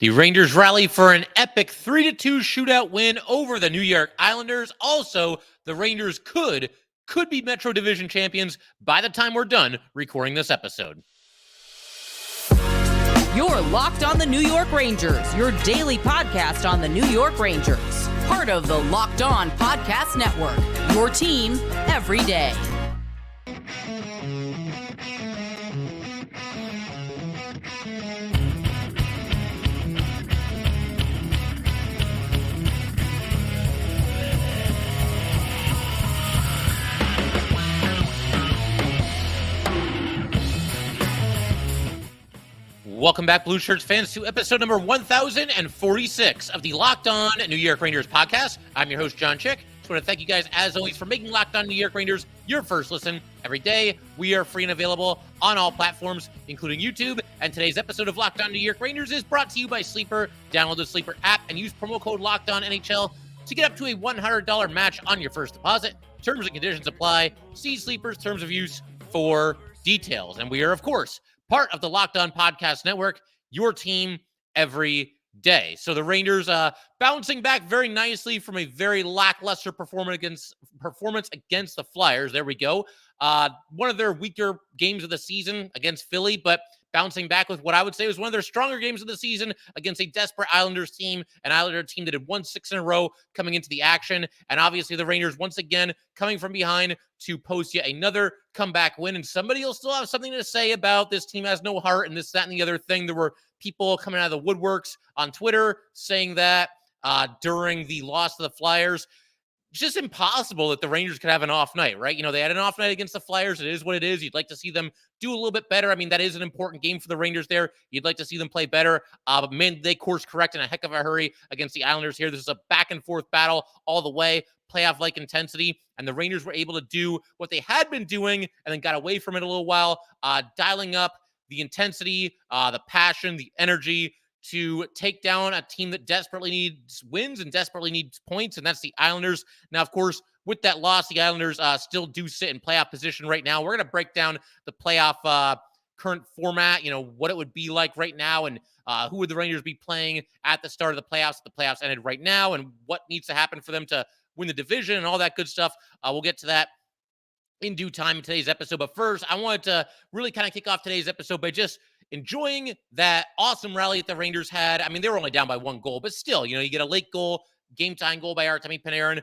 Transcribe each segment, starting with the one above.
The Rangers rally for an epic 3-2 shootout win over the New York Islanders. Also, the Rangers could be Metro Division champions by the time we're done recording this episode. You're Locked on the New York Rangers, your daily podcast on the New York Rangers. Part of the Locked On Podcast Network, your team every day. Welcome back, Blue Shirts fans, to episode number 1046 of the Locked On New York Rangers podcast. I'm your host, John Chick. Just want to thank you guys, as always, for making Locked On New York Rangers your first listen every day. We are free and available on all platforms, including YouTube. And today's episode of Locked On New York Rangers is brought to you by Sleeper. Download the Sleeper app and use promo code LOCKEDONNHL to get up to a $100 match on your first deposit. Terms and conditions apply. See Sleeper's terms of use for details. And we are, of course, part of the Locked On Podcast Network, your team every day. So the Rangers bouncing back very nicely from a very lackluster performance against the Flyers. There we go. One of their weaker games of the season against Philly, but bouncing back with what I would say was one of their stronger games of the season against a desperate Islanders team, an Islanders team that had won 6 in a row coming into the action. And obviously the Rangers, once again, coming from behind to post yet another comeback win. And somebody will still have something to say about this team has no heart and this, that, and the other thing. There were people coming out of the woodworks on Twitter saying that during the loss to the Flyers. It's just impossible that the Rangers could have an off night, right? You know, they had an off night against the Flyers. It is what it is. You'd like to see them do a little bit better. I mean, that is an important game for the Rangers there. You'd like to see them play better. But man, they course correct in a heck of a hurry against the Islanders here. This is a back and forth battle all the way, playoff-like intensity. And the Rangers were able to do what they had been doing and then got away from it a little while, dialing up the intensity, the passion, the energy, to take down a team that desperately needs wins and desperately needs points, and that's the Islanders. Now, of course, with that loss, the Islanders still do sit in playoff position right now. We're going to break down the playoff current format, you know, what it would be like right now, and who would the Rangers be playing at the start of the playoffs if the playoffs ended right now, and what needs to happen for them to win the division and all that good stuff. We'll get to that in due time in today's episode. But first, I wanted to really kind of kick off today's episode by just enjoying that awesome rally that the Rangers had. I mean, they were only down by 1 goal, but still, you know, you get a late goal, game-time goal by Artemi Panarin,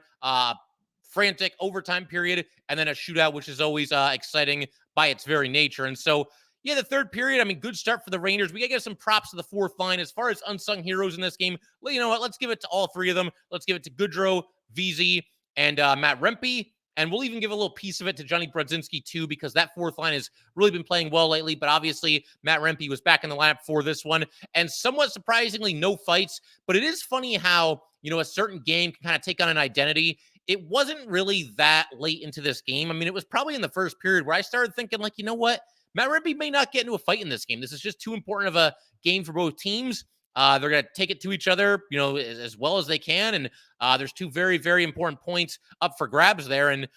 frantic overtime period, and then a shootout, which is always exciting by its very nature. And so, yeah, the third period, I mean, good start for the Rangers. We got to give some props to the fourth line. As far as unsung heroes in this game, well, you know what? Let's give it to all three of them. Let's give it to Goodrow, VZ, and Matt Rempe. And we'll even give a little piece of it to Johnny Brodzinski, too, because that fourth line has really been playing well lately. But obviously, Matt Rempe was back in the lineup for this one. And somewhat surprisingly, no fights. But it is funny how, you know, a certain game can kind of take on an identity. It wasn't really that late into this game. I mean, it was probably in the first period where I started thinking, like, you know what? Matt Rempe may not get into a fight in this game. This is just too important of a game for both teams. They're going to take it to each other, you know, as well as they can. And there's 2 very, very important points up for grabs there. And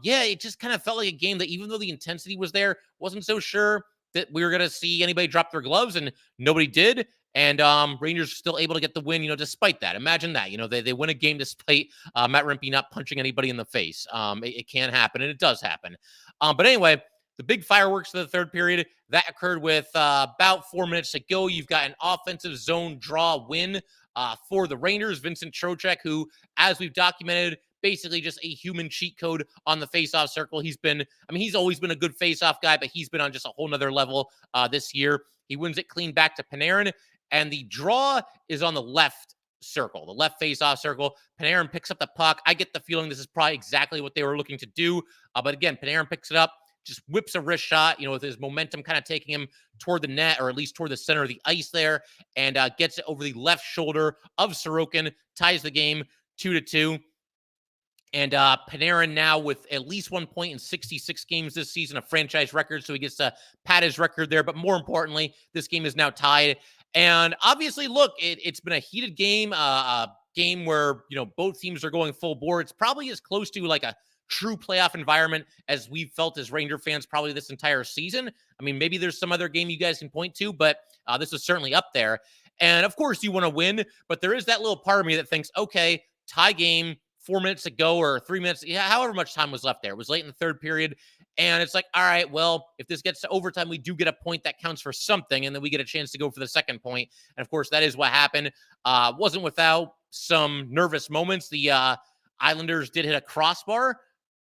yeah, it just kind of felt like a game that even though the intensity was there, wasn't so sure that we were going to see anybody drop their gloves, and nobody did. And Rangers still able to get the win, you know, despite that. Imagine that, you know, they win a game despite Matt Rempe not punching anybody in the face. It can happen, and it does happen. But anyway, the big fireworks of the third period, that occurred with about 4 minutes to go. You've got an offensive zone draw win for the Rangers. Vincent Trocheck, who, as we've documented, basically just a human cheat code on the faceoff circle. He's always been a good faceoff guy, but he's been on just a whole nother level this year. He wins it clean back to Panarin, and the draw is on the left circle, the left faceoff circle. Panarin picks up the puck. I get the feeling this is probably exactly what they were looking to do. But again, Panarin picks it up, just whips a wrist shot, you know, with his momentum kind of taking him toward the net, or at least toward the center of the ice there, and gets it over the left shoulder of Sorokin, ties the game 2-2. And Panarin now with at least 1 point in 66 games this season, a franchise record, so he gets to pad his record there. But more importantly, this game is now tied. And obviously, look, it's been a heated game, a game where, you know, both teams are going full bore. It's probably as close to like a true playoff environment as we've felt as Ranger fans probably this entire season. I mean, maybe there's some other game you guys can point to, but this is certainly up there. And of course, you want to win, but there is that little part of me that thinks, okay, tie game, 4 minutes to go or 3 minutes, however much time was left there. It was late in the third period. And it's like, all right, well, if this gets to overtime, we do get a point that counts for something, and then we get a chance to go for the second point. And of course, that is what happened. Wasn't without some nervous moments. The Islanders did hit a crossbar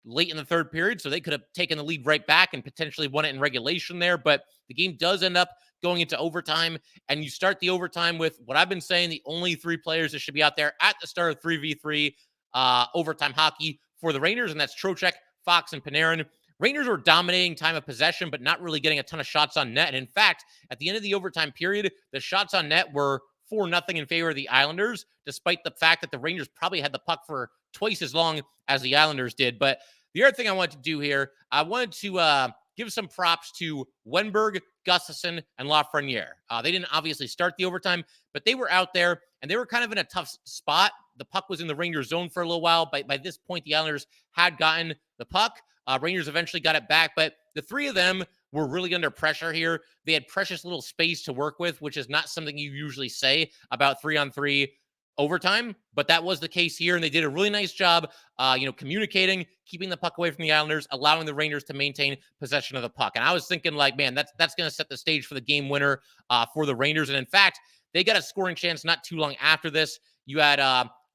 late in the third period, so they could have taken the lead right back and potentially won it in regulation there. But the game does end up going into overtime, and you start the overtime with what I've been saying, the only three players that should be out there at the start of 3v3 overtime hockey for the Rangers, and that's Trocheck, Fox, and Panarin. Rangers were dominating time of possession, but not really getting a ton of shots on net. And in fact, at the end of the overtime period, the shots on net were 4-0 in favor of the Islanders, despite the fact that the Rangers probably had the puck for twice as long as the Islanders did. But the other thing I wanted to do here, I wanted to give some props to Wenberg, Gustafsson, and Lafreniere. They didn't obviously start the overtime, but they were out there, and they were kind of in a tough spot. The puck was in the Rangers zone for a little while. By this point, the Islanders had gotten the puck. Rangers eventually got it back, but the three of them were really under pressure here. They had precious little space to work with, which is not something you usually say about 3-on-3 overtime, but that was the case here, and they did a really nice job, communicating, keeping the puck away from the Islanders, allowing the Rangers to maintain possession of the puck. And I was thinking, like, man, that's going to set the stage for the game winner for the Rangers. And in fact, they got a scoring chance not too long after this. You had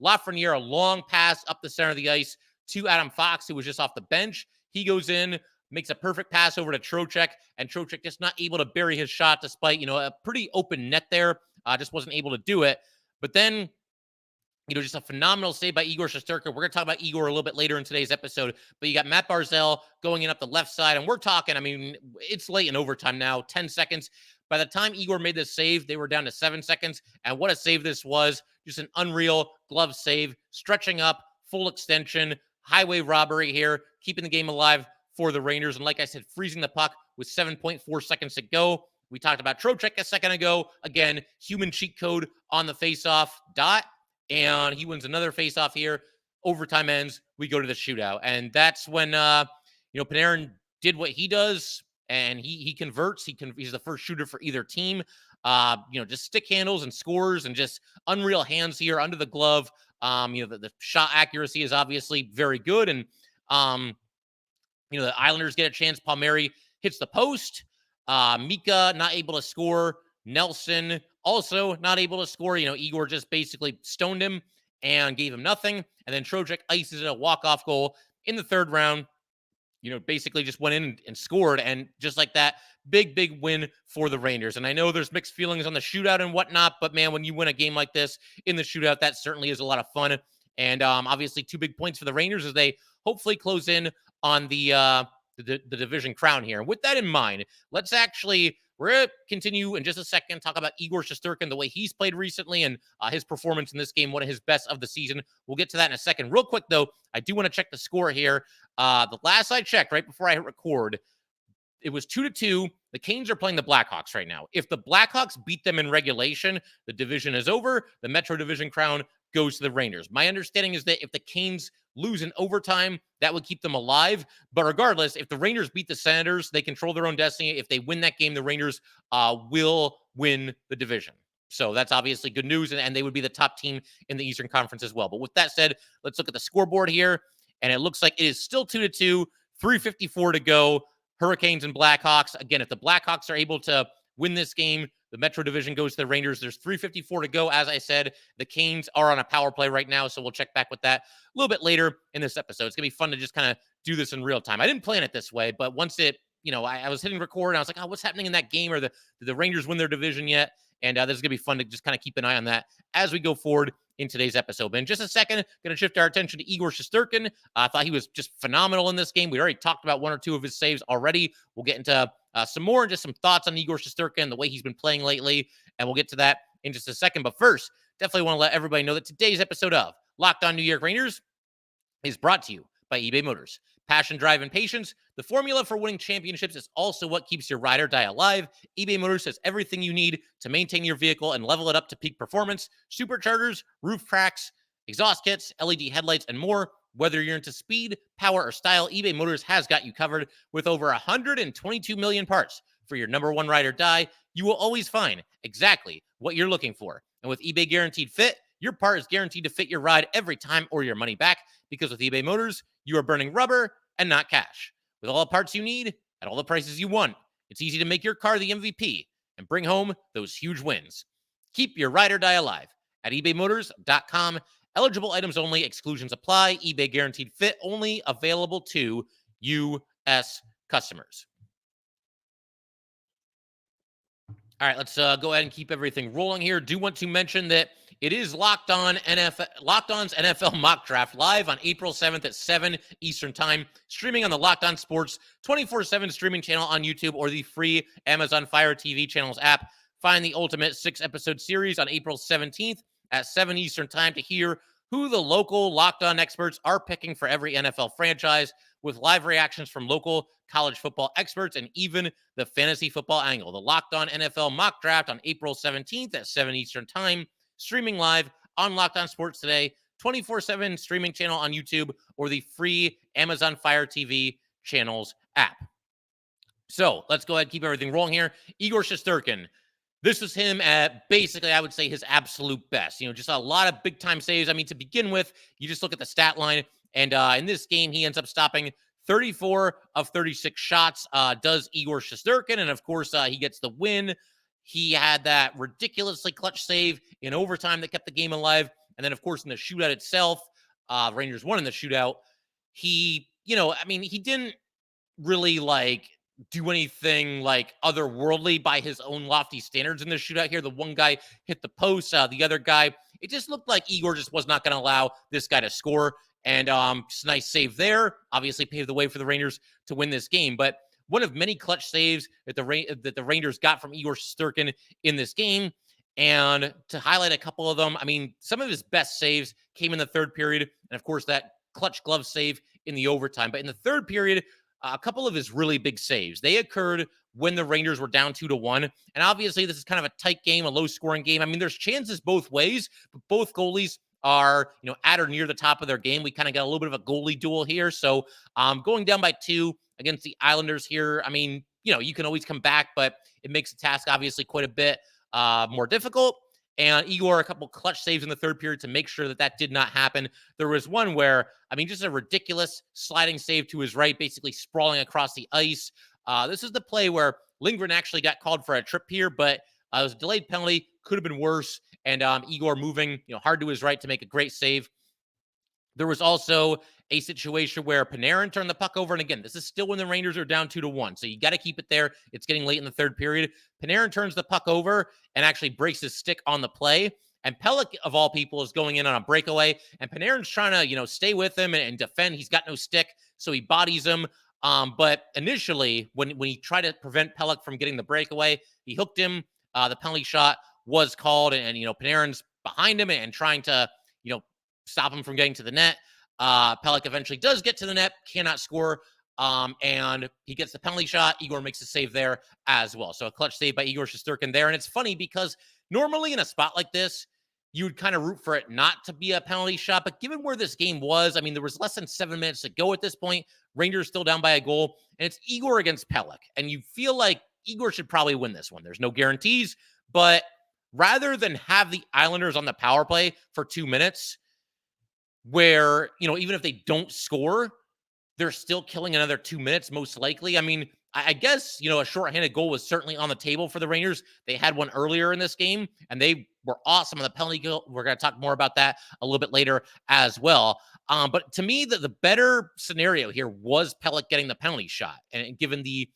Lafreniere, a long pass up the center of the ice to Adam Fox, who was just off the bench. He goes in, makes a perfect pass over to Trocheck, and Trocheck just not able to bury his shot despite, a pretty open net there. Just wasn't able to do it. But then, just a phenomenal save by Igor Shesterkin. We're going to talk about Igor a little bit later in today's episode, but you got Matt Barzal going in up the left side, and we're talking, it's late in overtime now, 10 seconds. By the time Igor made this save, they were down to 7 seconds, and what a save this was. Just an unreal glove save, stretching up, full extension, highway robbery here, keeping the game alive for the Rangers. And like I said, freezing the puck with 7.4 seconds to go. We talked about Trocheck a second ago. Again, human cheat code on the faceoff dot, and he wins another faceoff here. Overtime ends. We go to the shootout, and that's when Panarin did what he does, and he converts. He's the first shooter for either team. Just stick handles and scores, and just unreal hands here under the glove. The shot accuracy is obviously very good, and the Islanders get a chance. Palmieri hits the post. Mika not able to score. Nelson also not able to score. Igor just basically stoned him and gave him nothing. And then Trocheck ices a walk-off goal in the third round. Basically just went in and scored. And just like that, big win for the Rangers. And I know there's mixed feelings on the shootout and whatnot, but man, when you win a game like this in the shootout, that certainly is a lot of fun. And obviously 2 big points for the Rangers as they hopefully close in on the division crown here. And with that in mind, we're going to continue in just a second, talk about Igor Shesterkin, the way he's played recently, and his performance in this game, one of his best of the season. We'll get to that in a second. Real quick, though, I do want to check the score here. The last I checked, right before I hit record, it was 2-2. The Canes are playing the Blackhawks right now. If the Blackhawks beat them in regulation, the division is over. The Metro Division crown goes to the Rangers. My understanding is that if the Canes lose in overtime, that would keep them alive. But regardless, if the Rangers beat the Senators, they control their own destiny. If they win that game, the Rangers will win the division. So that's obviously good news, and they would be the top team in the Eastern Conference as well. But with that said, let's look at the scoreboard here, and it looks like it is still 2-2, 3:54 to go. Hurricanes and Blackhawks. Again, if the Blackhawks are able to win this game, the Metro Division goes to the Rangers. There's 3:54 to go. As I said, the Canes are on a power play right now, so we'll check back with that a little bit later in this episode. It's going to be fun to just kind of do this in real time. I didn't plan it this way, but once it, I was hitting record, and I was like, what's happening in that game? Or did the Rangers win their division yet? And this is going to be fun to just kind of keep an eye on that as we go forward in today's episode. But in just a second, going to shift our attention to Igor Shesterkin. I thought he was just phenomenal in this game. We already talked about 1 or 2 of his saves already. We'll get into some more and just some thoughts on Igor Shesterkin, the way he's been playing lately, and we'll get to that in just a second. But first, definitely want to let everybody know that today's episode of Locked On New York Rangers is brought to you by eBay Motors. Passion, drive, and patience. The formula for winning championships is also what keeps your ride or die alive. eBay Motors has everything you need to maintain your vehicle and level it up to peak performance. Superchargers, roof cracks, exhaust kits, LED headlights, and more. Whether you're into speed, power, or style, eBay Motors has got you covered. With over 122 million parts for your number one ride or die, you will always find exactly what you're looking for. And with eBay Guaranteed Fit, your part is guaranteed to fit your ride every time or your money back, because with eBay Motors, you are burning rubber and not cash. With all the parts you need at all the prices you want, it's easy to make your car the MVP and bring home those huge wins. Keep your ride or die alive at ebaymotors.com. Eligible items only. Exclusions apply. eBay Guaranteed Fit only available to U.S. customers. All right, let's go ahead and keep everything rolling here. Do want to mention that it is Locked On's NFL Mock Draft live on April 7th at 7 Eastern Time, streaming on the Locked On Sports 24/7 streaming channel on YouTube or the free Amazon Fire TV channels app. Find the ultimate 6-episode series on April 17th at 7 Eastern Time to hear who the local Locked On experts are picking for every NFL franchise, with live reactions from local college football experts and even the fantasy football angle. The Locked On NFL Mock Draft on April 17th at 7 Eastern Time, streaming live on Locked On Sports Today, 24/7 streaming channel on YouTube, or the free Amazon Fire TV channels app. So let's go ahead and keep everything rolling here. Igor Shesterkin. This was him at basically, I would say, his absolute best. Just a lot of big-time saves. I mean, to begin with, you just look at the stat line, and in this game, he ends up stopping 34 of 36 shots, does Igor Shesterkin, and of course, he gets the win. He had that ridiculously clutch save in overtime that kept the game alive, and then, of course, in the shootout itself, Rangers won in the shootout. He didn't really, do anything otherworldly by his own lofty standards in the shootout here. The one guy hit the post, the other guy, it just looked like Igor just was not going to allow this guy to score. And just a nice save there, obviously paved the way for the Rangers to win this game. But one of many clutch saves that the Rangers got from Igor Shesterkin in this game. And to highlight a couple of them, I mean, some of his best saves came in the third period. And of course, that clutch glove save in the overtime. But in the third period, a couple of his really big saves, they occurred when the Rangers were down 2-1. And obviously, this is kind of a tight game, a low-scoring game. I mean, there's chances both ways, but both goalies are, at or near the top of their game. We kind of got a little bit of a goalie duel here. So going down by 2 against the Islanders here, I mean, you can always come back, but it makes the task obviously quite a bit more difficult. And Igor, a couple clutch saves in the third period to make sure that did not happen. There was one where, just a ridiculous sliding save to his right, basically sprawling across the ice. This is the play where Lindgren actually got called for a trip here, but it was a delayed penalty, could have been worse. And Igor moving, hard to his right to make a great save. There was also a situation where Panarin turned the puck over. And again, this is still when the Rangers are down 2-1. So you got to keep it there. It's getting late in the third period. Panarin turns the puck over and actually breaks his stick on the play. And Pelech, of all people, is going in on a breakaway. And Panarin's trying to, stay with him and defend. He's got no stick, so he bodies him. But initially, when he tried to prevent Pelech from getting the breakaway, he hooked him. The penalty shot was called. And Panarin's behind him and trying to, stop him from getting to the net. Pelech eventually does get to the net, cannot score, and he gets the penalty shot. Igor makes a save there as well. So a clutch save by Igor Shesterkin there. And it's funny because normally in a spot like this, you would kind of root for it not to be a penalty shot. But given where this game was, there was less than 7 minutes to go at this point. Rangers still down by a goal, and it's Igor against Pelech. And you feel like Igor should probably win this one. There's no guarantees, but rather than have the Islanders on the power play for 2 minutes, where, even if they don't score, they're still killing another 2 minutes, most likely. I guess, a shorthanded goal was certainly on the table for the Rangers. They had one earlier in this game, and they were awesome on the penalty kill. We're going to talk more about that a little bit later as well. But to me, the better scenario here was Pelech getting the penalty shot. And given the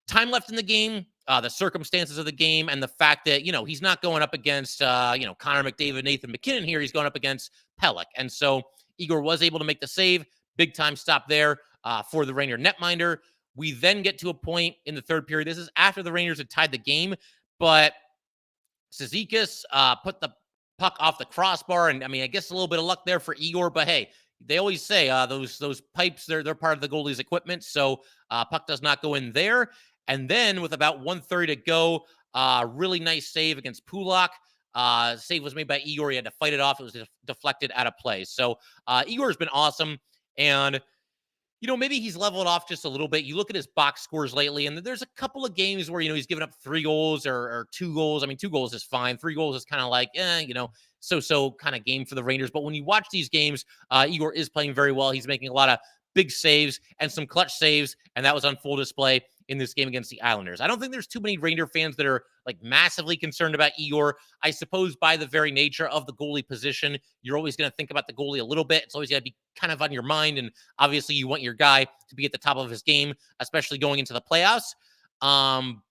time left in the game, the circumstances of the game, and the fact that, he's not going up against, Connor McDavid, Nathan McKinnon here. He's going up against Pelech. And so Igor was able to make the save. Big time stop there for the Ranger netminder. We then get to a point in the third period. This is after the Rangers had tied the game, but Cizikas put the puck off the crossbar. And I guess a little bit of luck there for Igor, but hey, they always say those pipes, they're part of the goalie's equipment. So puck does not go in there. And then with about 1:30 to go, really nice save against Pulock. Save was made by Igor. He had to fight it off. It was deflected out of play. So Igor has been awesome. And Maybe he's leveled off just a little bit. You look at his box scores lately, and there's a couple of games where, he's given up 3 goals or 2 goals. I mean, 2 goals is fine. 3 goals is kind of like, so kind of game for the Rangers. But when you watch these games, Igor is playing very well. He's making a lot of big saves and some clutch saves, and that was on full display in this game against the Islanders. I don't think there's too many Ranger fans that are like massively concerned about Igor. I suppose by the very nature of the goalie position, you're always going to think about the goalie a little bit. It's always got to be kind of on your mind. And obviously you want your guy to be at the top of his game, especially going into the playoffs.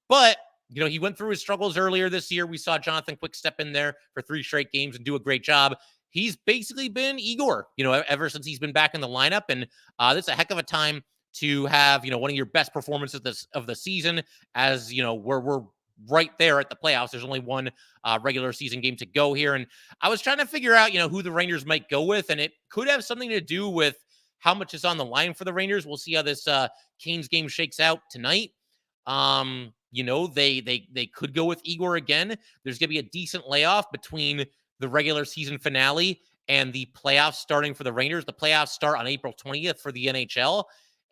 But he went through his struggles earlier this year. We saw Jonathan Quick step in there for 3 straight games and do a great job. He's basically been Igor, ever since he's been back in the lineup. And that's a heck of a time to have, one of your best performances of the season, as, we're right there at the playoffs. There's only one regular season game to go here. And I was trying to figure out, who the Rangers might go with. And it could have something to do with how much is on the line for the Rangers. We'll see how this Canes game shakes out tonight. They could go with Igor again. There's going to be a decent layoff between the regular season finale and the playoffs starting for the Rangers. The playoffs start on April 20th for the NHL.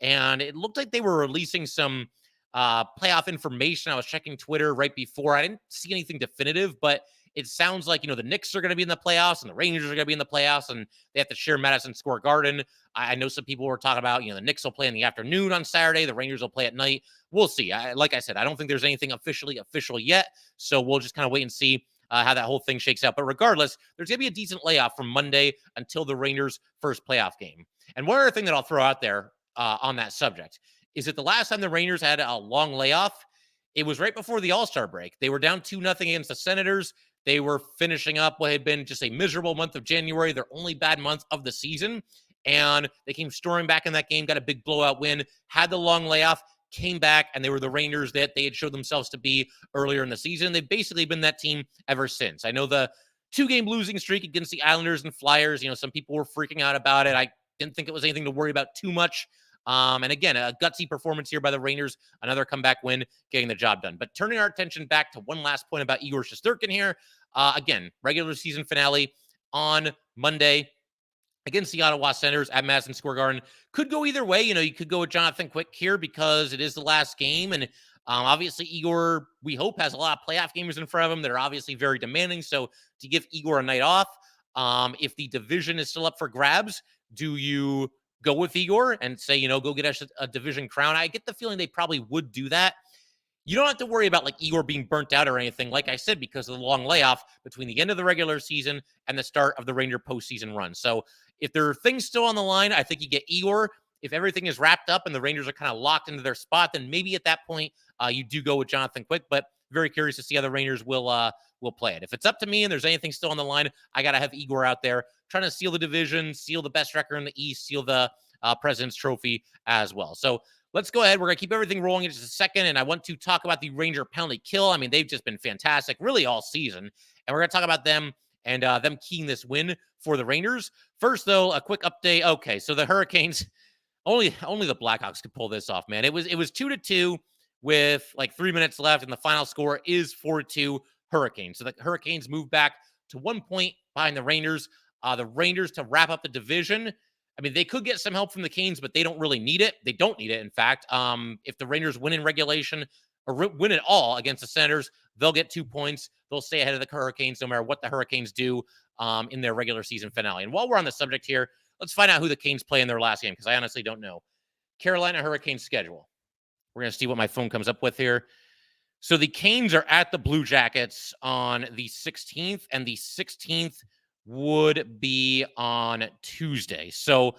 And it looked like they were releasing some playoff information. I was checking Twitter right before. I didn't see anything definitive, but it sounds like, the Knicks are going to be in the playoffs and the Rangers are going to be in the playoffs, and they have to share Madison Square Garden. I know some people were talking about, the Knicks will play in the afternoon on Saturday. The Rangers will play at night. We'll see. Like I said, I don't think there's anything official yet. So we'll just kind of wait and see how that whole thing shakes out. But regardless, there's going to be a decent layoff from Monday until the Rangers' first playoff game. And one other thing that I'll throw out there on that subject is that the last time the Rangers had a long layoff, it was right before the All-Star break. They were down 2-0 against the Senators. They were finishing up what had been just a miserable month of January, their only bad month of the season. And they came storming back in that game, got a big blowout win, had the long layoff, came back, and they were the Rangers that they had showed themselves to be earlier in the season. They've basically been that team ever since. I know the 2-game losing streak against the Islanders and Flyers, some people were freaking out about it. I didn't think it was anything to worry about too much. And again, a gutsy performance here by the Rangers, another comeback win, getting the job done. But turning our attention back to one last point about Igor Shesterkin here. Again, regular season finale on Monday against the Ottawa Senators at Madison Square Garden. Could go either way. You could go with Jonathan Quick here because it is the last game. And obviously, Igor, we hope, has a lot of playoff games in front of him that are obviously very demanding. So to give Igor a night off, if the division is still up for grabs, do you go with Igor and say, go get us a division crown? I get the feeling they probably would do that. You don't have to worry about like Igor being burnt out or anything, like I said, because of the long layoff between the end of the regular season and the start of the Ranger postseason run. So if there are things still on the line, I think you get Igor. If everything is wrapped up and the Rangers are kind of locked into their spot, then maybe at that point you do go with Jonathan Quick. But very curious to see how the Rangers will play it. If it's up to me and there's anything still on the line, I got to have Igor out there trying to seal the division, seal the best record in the East, seal the President's Trophy as well. So let's go ahead. We're going to keep everything rolling in just a second, and I want to talk about the Ranger penalty kill. I mean, they've just been fantastic, really all season, and we're going to talk about them and them keying this win for the Rangers. First, though, a quick update. Okay, so the Hurricanes, only the Blackhawks could pull this off, man. It was 2-2 with like 3 minutes left, and the final score is 4-2 Hurricanes. So the Hurricanes move back to 1 point behind the Rangers. The Rangers to wrap up the division. I mean, they could get some help from the Canes, but they don't really need it. They don't need it, in fact. If the Rangers win in regulation or win it all against the Senators, they'll get 2 points. They'll stay ahead of the Hurricanes no matter what the Hurricanes do in their regular season finale. And while we're on the subject here, let's find out who the Canes play in their last game, because I honestly don't know. Carolina Hurricanes schedule. We're going to see what my phone comes up with here. So the Canes are at the Blue Jackets on the 16th, and the 16th would be on Tuesday. So,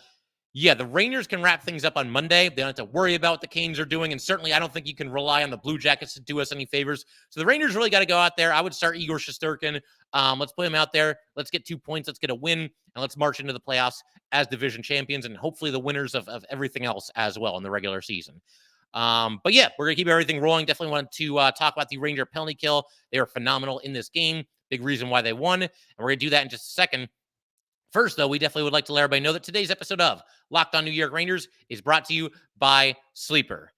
yeah, the Rangers can wrap things up on Monday. They don't have to worry about what the Canes are doing, and certainly I don't think you can rely on the Blue Jackets to do us any favors. So the Rangers really got to go out there. I would start Igor Shesterkin. Let's play him out there. Let's get 2 points. Let's get a win, and let's march into the playoffs as division champions and hopefully the winners of everything else as well in the regular season. But yeah, we're going to keep everything rolling. Definitely wanted to talk about the Ranger penalty kill. They were phenomenal in this game. Big reason why they won. And we're going to do that in just a second. First, though, we definitely would like to let everybody know that today's episode of Locked On New York Rangers is brought to you by Sleeper.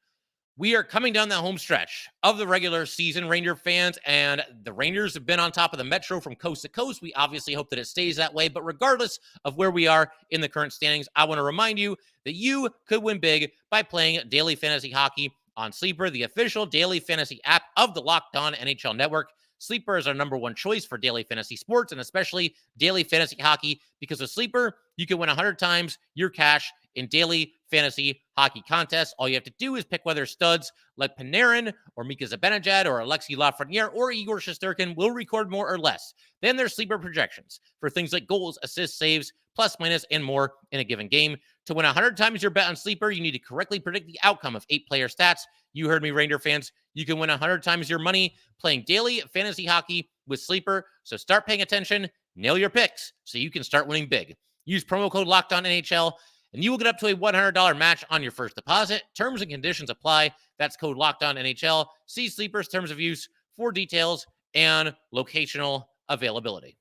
We are coming down the home stretch of the regular season, Ranger fans, and the Rangers have been on top of the Metro from coast to coast. We obviously hope that it stays that way, but regardless of where we are in the current standings, I want to remind you that you could win big by playing daily fantasy hockey on Sleeper, the official daily fantasy app of the Locked On NHL Network. Sleeper is our number one choice for daily fantasy sports and especially daily fantasy hockey, because with Sleeper, you can win 100 times your cash in daily fantasy hockey contests. All you have to do is pick whether studs like Panarin or Mika Zibanejad or Alexis Lafreniere or Igor Shesterkin will record more or less than their Sleeper projections for things like goals, assists, saves, plus, minus, and more in a given game. To win 100 times your bet on Sleeper, you need to correctly predict the outcome of 8-player stats. You heard me, Ranger fans. You can win 100 times your money playing daily fantasy hockey with Sleeper. So start paying attention, nail your picks so you can start winning big. Use promo code LOCKEDONNHL, and you will get up to a $100 match on your first deposit. Terms and conditions apply. That's code LOCKEDONNHL. See Sleeper's terms of use for details and locational availability.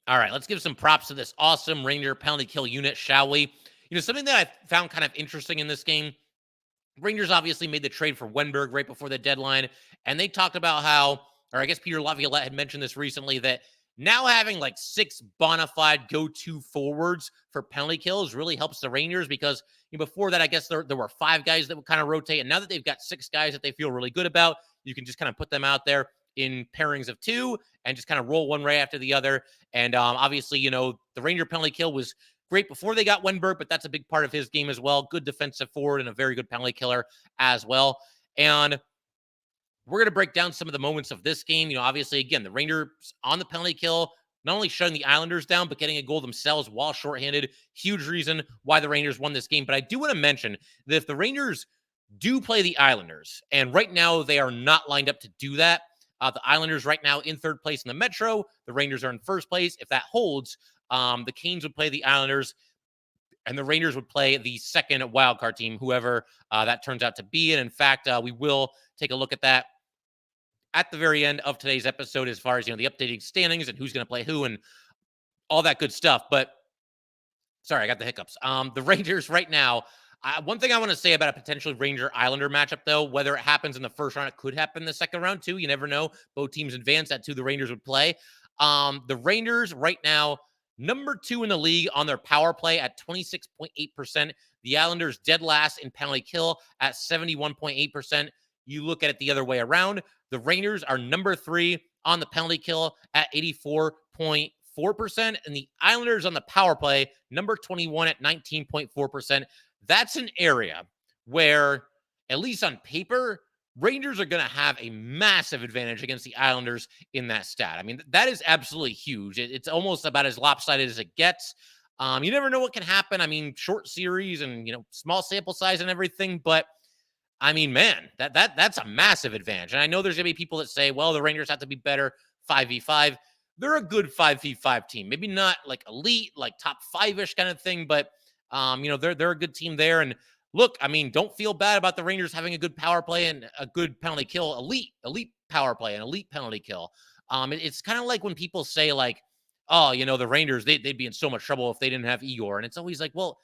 All right, let's give some props to this awesome Ranger penalty kill unit, shall we? Something that I found kind of interesting in this game, Rangers obviously made the trade for Wenberg right before the deadline, and they talked about how, or I guess Peter Laviolette had mentioned this recently, that now having like 6 bona fide go-to forwards for penalty kills really helps the Rangers, because before that, I guess there were 5 guys that would kind of rotate, and now that they've got 6 guys that they feel really good about, you can just kind of put them out there in pairings of 2 and just kind of roll one right after the other. And obviously, the Ranger penalty kill was great before they got Wenberg, but that's a big part of his game as well. Good defensive forward and a very good penalty killer as well. And we're going to break down some of the moments of this game. Obviously, again, the Rangers on the penalty kill, not only shutting the Islanders down, but getting a goal themselves while shorthanded. Huge reason why the Rangers won this game. But I do want to mention that if the Rangers do play the Islanders, and right now they are not lined up to do that, the Islanders right now in 3rd place in the Metro. The Rangers are in 1st place. If that holds, the Canes would play the Islanders, and the Rangers would play the 2nd wildcard team, whoever that turns out to be. And in fact, we will take a look at that at the very end of today's episode, as far as, the updating standings and who's going to play who and all that good stuff. But sorry, I got the hiccups. The Rangers right now, one thing I want to say about a potential Ranger-Islander matchup, though, whether it happens in the first round, it could happen in the second round, too. You never know. Both teams advance. That's who the Rangers would play. The Rangers right now, number 2 in the league on their power play at 26.8%. The Islanders dead last in penalty kill at 71.8%. You look at it the other way around. The Rangers are number 3 on the penalty kill at 84.4%. And the Islanders on the power play, number 21 at 19.4%. That's an area where, at least on paper, Rangers are going to have a massive advantage against the Islanders in that stat. I mean, that is absolutely huge. It's almost about as lopsided as it gets. You never know what can happen. I mean, short series and, small sample size and everything. But, I mean, man, that's a massive advantage. And I know there's going to be people that say, well, the Rangers have to be better 5v5. They're a good 5v5 team. Maybe not like elite, like top 5-ish kind of thing, but they're a good team there. And look, I mean, don't feel bad about the Rangers having a good power play and a good penalty kill, elite power play and elite penalty kill. It's kind of like when people say like, oh, the Rangers, they'd be in so much trouble if they didn't have Igor. And it's always like, well,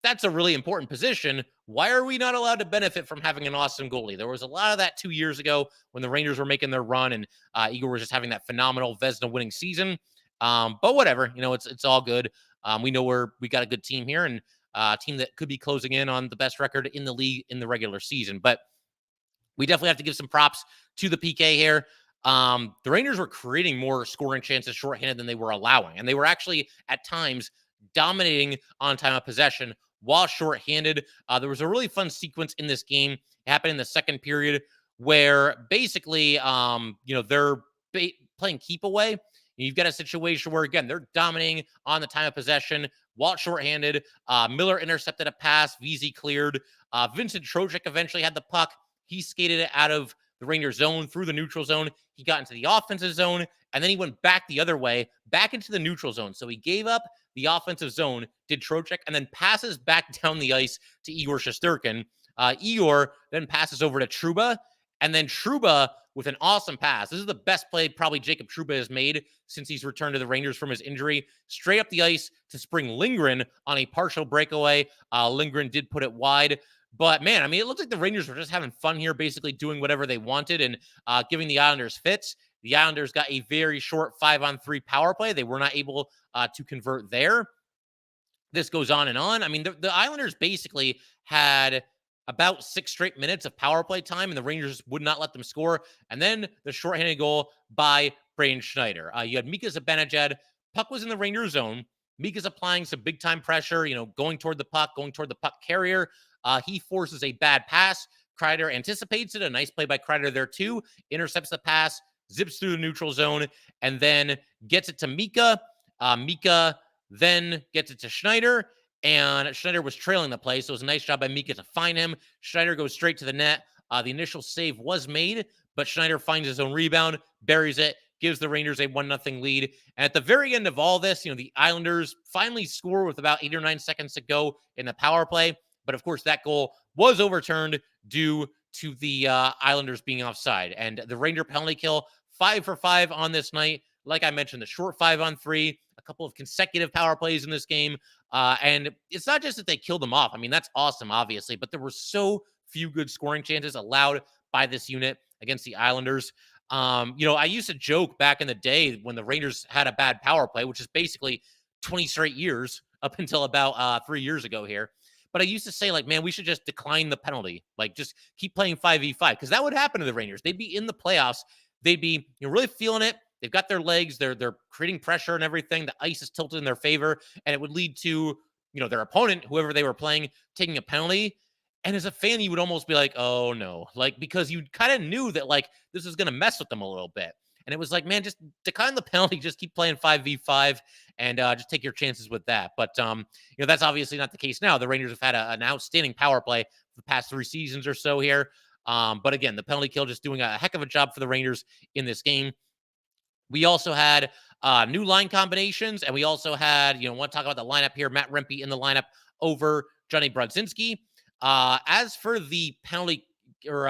that's a really important position. Why are we not allowed to benefit from having an awesome goalie? There was a lot of that 2 years ago when the Rangers were making their run and Igor was just having that phenomenal Vezina winning season. But whatever, it's all good. We know we got a good team here, and a team that could be closing in on the best record in the league in the regular season. But we definitely have to give some props to the PK here. The Rangers were creating more scoring chances shorthanded than they were allowing, and they were actually at times dominating on time of possession while shorthanded. There was a really fun sequence in this game. It happened in the second period where basically, they're playing keep away. You've got a situation where, again, they're dominating on the time of possession while shorthanded. Miller intercepted a pass. VZ cleared. Vincent Trocheck eventually had the puck. He skated it out of the Rangers zone through the neutral zone. He got into the offensive zone, and then he went back the other way, back into the neutral zone. So he gave up the offensive zone, did Trocheck, and then passes back down the ice to Igor Shesterkin. Igor then passes over to Trouba, And then Trouba with an awesome pass. This is the best play probably Jacob Trouba has made since he's returned to the Rangers from his injury. Straight up the ice to spring Lindgren on a partial breakaway. Lindgren did put it wide. But, man, I mean, it looked like the Rangers were just having fun here, basically doing whatever they wanted and giving the Islanders fits. The Islanders got a very short 5-on-3 power play. They were not able to convert there. This goes on and on. I mean, the Islanders basically had about 6 straight minutes of power play time, and the Rangers would not let them score. And then the shorthanded goal by Braden Schneider. You had Mika Zibanejad. Puck was in the Rangers zone. Mika's applying some big-time pressure, going toward the puck carrier. He forces a bad pass. Kreider anticipates it. A nice play by Kreider there, too. Intercepts the pass, zips through the neutral zone, and then gets it to Mika. Mika then gets it to Schneider, and Schneider was trailing the play, so it was a nice job by Mika to find him. Schneider goes straight to the net. The initial save was made, but Schneider finds his own rebound, buries it, gives the Rangers a 1-0 lead. And at the very end of all this, the Islanders finally score with about 8 or 9 seconds to go in the power play. But, of course, that goal was overturned due to the Islanders being offside. And the Ranger penalty kill, 5 for 5 on this night. Like I mentioned, the short 5-on-3, a couple of consecutive power plays in this game. And it's not just that they killed them off. I mean, that's awesome, obviously. But there were so few good scoring chances allowed by this unit against the Islanders. I used to joke back in the day when the Rangers had a bad power play, which is basically 20 straight years up until about 3 years ago here. But I used to say, man, we should just decline the penalty. Just keep playing 5v5, because that would happen to the Rangers. They'd be in the playoffs. They'd be really feeling it. They've got their legs. They're creating pressure and everything. The ice is tilted in their favor, and it would lead to, their opponent, whoever they were playing, taking a penalty. And as a fan, you would almost be like, oh, no. Because you kind of knew that, this is going to mess with them a little bit. And it was like, man, just decline the penalty. Just keep playing 5v5 and just take your chances with that. But, that's obviously not the case now. The Rangers have had an outstanding power play for the past 3 seasons or so here. But again, the penalty kill just doing a heck of a job for the Rangers in this game. We also had new line combinations, and we also had, want to talk about the lineup here. Matt Rempe in the lineup over Johnny Brodzinski. As for the penalty or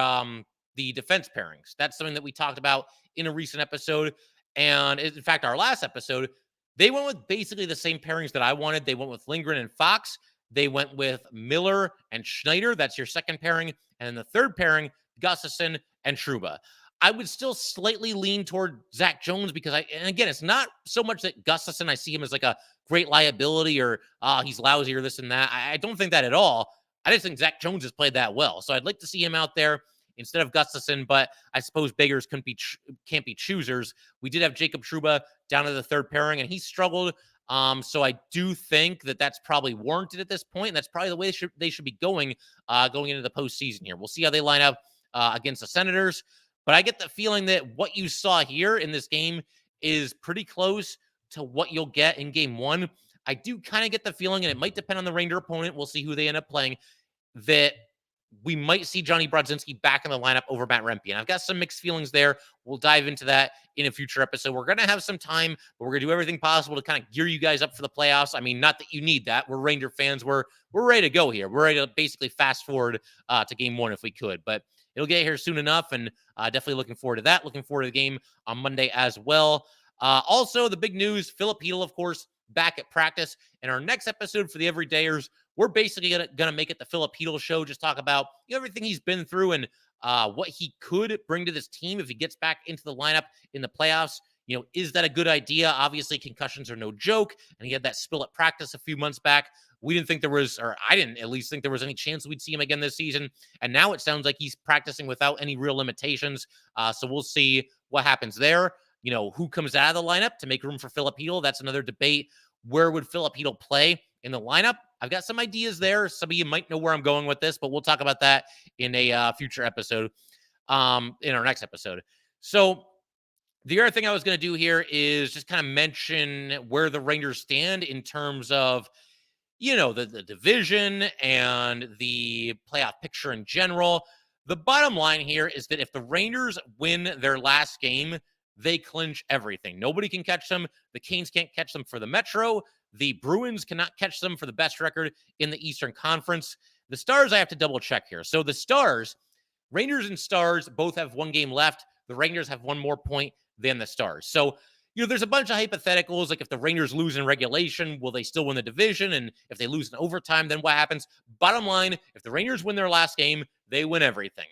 the defense pairings, that's something that we talked about in a recent episode. And in fact, our last episode, they went with basically the same pairings that I wanted. They went with Lindgren and Fox. They went with Miller and Schneider. That's your second pairing. And then the third pairing, Gustafsson and Trouba. I would still slightly lean toward Zach Jones because and again, it's not so much that Gustafsson, I see him as a great liability or he's lousy or this and that. I don't think that at all. I just think Zach Jones has played that well. So I'd like to see him out there instead of Gustafsson, but I suppose beggars can't be choosers. We did have Jacob Trouba down to the third pairing, and he struggled. So I do think that that's probably warranted at this point, and that's probably the way they should be going into the postseason here. We'll see how they line up against the Senators. But I get the feeling that what you saw here in this game is pretty close to what you'll get in game 1. I do kind of get the feeling, and it might depend on the Ranger opponent, we'll see who they end up playing, that we might see Johnny Brodzinski back in the lineup over Matt Rempe. And I've got some mixed feelings there. We'll dive into that in a future episode. We're going to have some time, but we're going to do everything possible to kind of gear you guys up for the playoffs. I mean, not that you need that. We're Ranger fans. We're ready to go here. We're ready to basically fast forward to game 1 if we could. But it'll get here soon enough, and definitely looking forward to that. Looking forward to the game on Monday as well. Also, the big news, Filip Chytil, of course, back at practice. In our next episode for the Everydayers, we're basically going to make it the Filip Chytil show, just talk about everything he's been through and what he could bring to this team if he gets back into the lineup in the playoffs. Is that a good idea? Obviously, concussions are no joke, and he had that spill at practice a few months back. We didn't think there was, or I didn't at least think there was any chance we'd see him again this season. And now it sounds like he's practicing without any real limitations. So we'll see what happens there. Who comes out of the lineup to make room for Filip Chytil? That's another debate. Where would Filip Chytil play in the lineup? I've got some ideas there. Some of you might know where I'm going with this, but we'll talk about that in a future episode, in our next episode. So the other thing I was going to do here is just kind of mention where the Rangers stand in terms of the division and the playoff picture in general. The bottom line here is that if the Rangers win their last game, they clinch everything. Nobody can catch them. The Canes can't catch them for the Metro. The Bruins cannot catch them for the best record in the Eastern Conference. The Stars, I have to double check here. So the Stars, Rangers and Stars both have one game left. The Rangers have one more point than the Stars. So, there's a bunch of hypotheticals, like if the Rangers lose in regulation, will they still win the division? And if they lose in overtime, then what happens? Bottom line, if the Rangers win their last game, they win everything.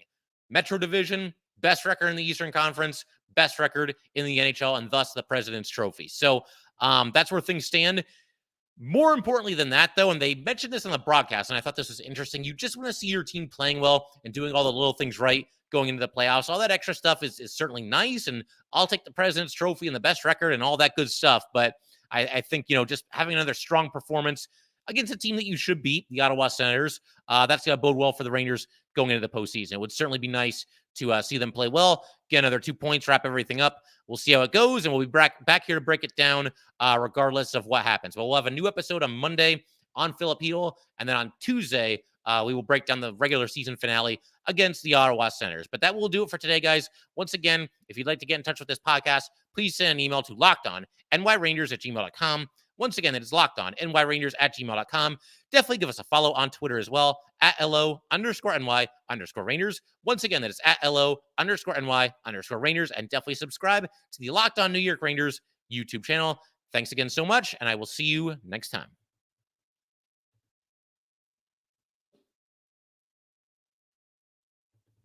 Metro Division, best record in the Eastern Conference, best record in the NHL, and thus the President's Trophy. So that's where things stand. More importantly than that, though, and they mentioned this in the broadcast, and I thought this was interesting, you just want to see your team playing well and doing all the little things right going into the playoffs. All that extra stuff is certainly nice, and I'll take the President's Trophy and the best record and all that good stuff. But I think, just having another strong performance against a team that you should beat, the Ottawa Senators, that's going to bode well for the Rangers going into the postseason. It would certainly be nice to see them play well, get another 2 points, wrap everything up. We'll see how it goes, and we'll be back here to break it down regardless of what happens. But we'll have a new episode on Monday on Filip Chytil, and then on Tuesday, we will break down the regular season finale against the Ottawa Senators. But that will do it for today, guys. Once again, if you'd like to get in touch with this podcast, please send an email to lockedonnyrangers@gmail.com. Once again, it is lockedonnyrangers@gmail.com. Definitely give us a follow on Twitter as well, @LO_NY_Rangers. Once again, that is @LO_NY_Rangers. And definitely subscribe to the Locked On New York Rangers YouTube channel. Thanks again so much, and I will see you next time.